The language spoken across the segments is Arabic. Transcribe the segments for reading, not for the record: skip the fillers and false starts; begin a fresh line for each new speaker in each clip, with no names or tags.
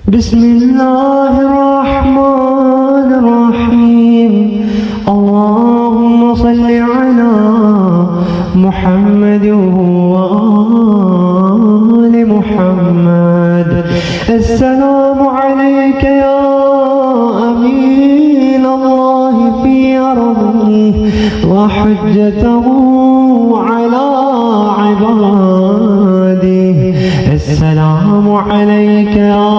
بسم الله الرحمن الرحيم. اللهم صل على محمد وآل محمد. السلام عليك يا أمين الله في أرضه وحجته على عباده. السلام عليك يا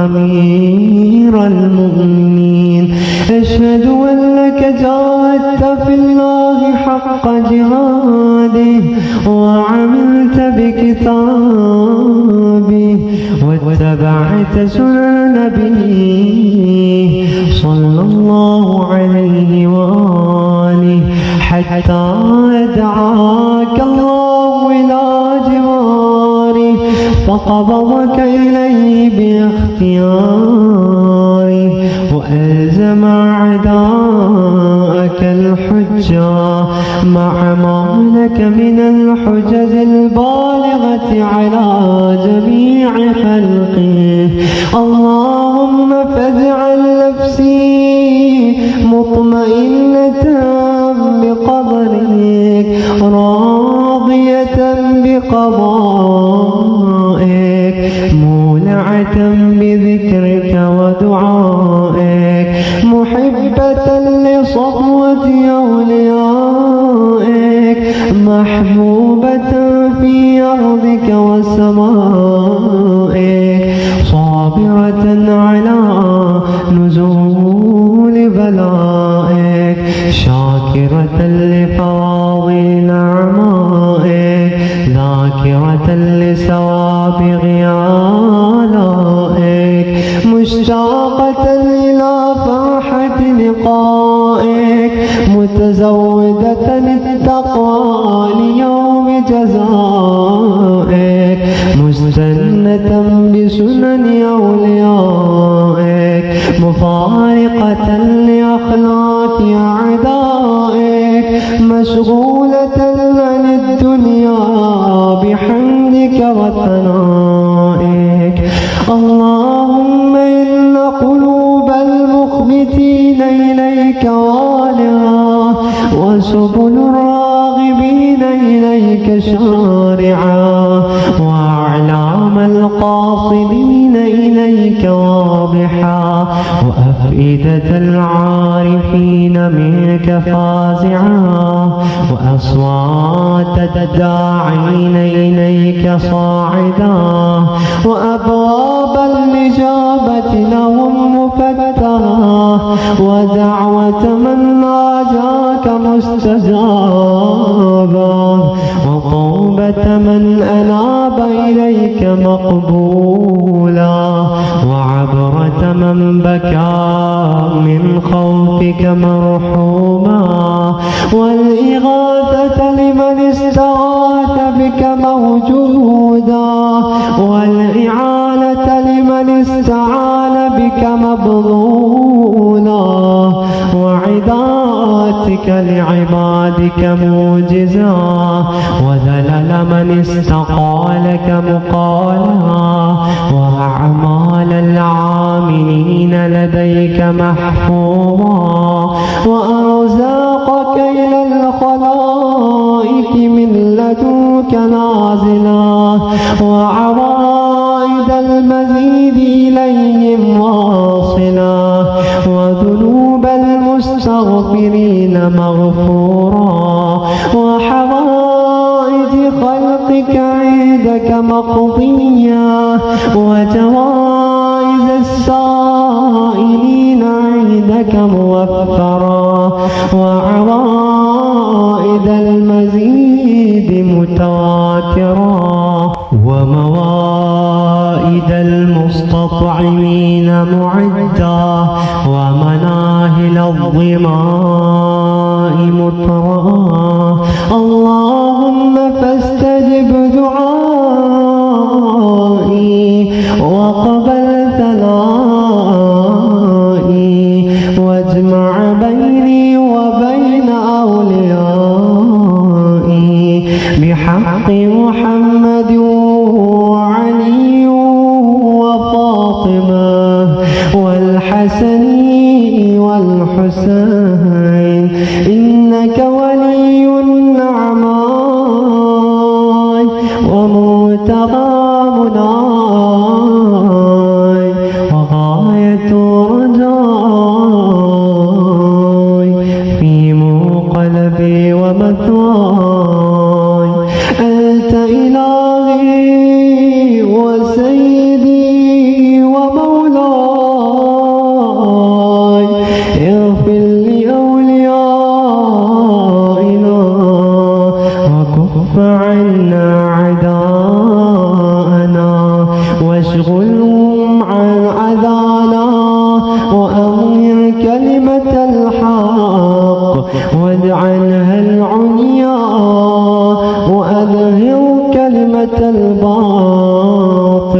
أمير المؤمنين. أشهد أنك جاهدت في الله حق جهاده وعملت بكتابه واتبعت سنن نبيه صلى الله عليه وآله حتى دعاك الله إلى جواره فقبضك إليه باختياره وألزم أعداءك الحجة مع ما لك من الحجج البالغة على جميع خلقه. اللهم فاجعل نفسي مطمئنة بقدرك راضية بقضائك مولعة بذكرك ودعائك محبة لصفوة أوليائك محبوبة في أرضك وسمائك صابرة على نزول بلائك شاكرة لفواضل نعمائك ذاكرة لسوابغ آلائك مشتاقة إلى فرحة لقائك متزودة التقوى ليوم جزائك مستنة بسنن أوليائك مفارقة لأخلاق أعدائك مشغولة عن الدنيا بحمدك وثنائك. اللهم إن قلوب المخبتين إليك والعة وسبل الراغبين إليك شارعة وأعلام القاصدين إليك واضحة وأفئدة العارفين منك فازعة وأصوات الداعين إليك صاعدة وأبواب الإجابة لهم مفتحة ودعوة من ناجاك مستجابة وطوبة من أناب إليك مقبولا وعبرة من بكى من خوفك مرحوما والإغاثة لمن استغاث بك موجودا والإعانة لمن استعان بك مبذولا وعداتك لعبادك موجزا وذلل من استقالك مقالا وأعمال العاملين لديك محفوظا وأرزاقك إلى الخلائق من لدنك نازلا وعوائد المزيد إليهم واصلا وذنوب المستغفرين مغفورا وحوائج خلقك عندك مقضيا وجوائز السائلين عندك موفرا وعوائد المزيد متواترا وموائد المستطعمين معدا ومناهل الظماء مطرا. اللهم فاستجب دعائي وقبل ثنائي واجمع بيني وبين أوليائي بحق محمد وعلي وفاطمة الحسن والحسين إنك ولي النعماء ومنتهى مناي وغاية رجاي في منقلبي ومثواي أنت إلهي وسيدي ومولاي اغفر لأوليائنا وكف عنا عداءنا واشغلهم عن عدانا وأظهر كلمة الحق واجعلها العليا وأظهر كلمة الباطل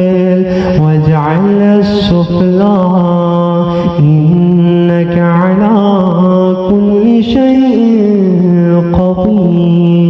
واجعلها السفلى إنك على كل شيء قدير.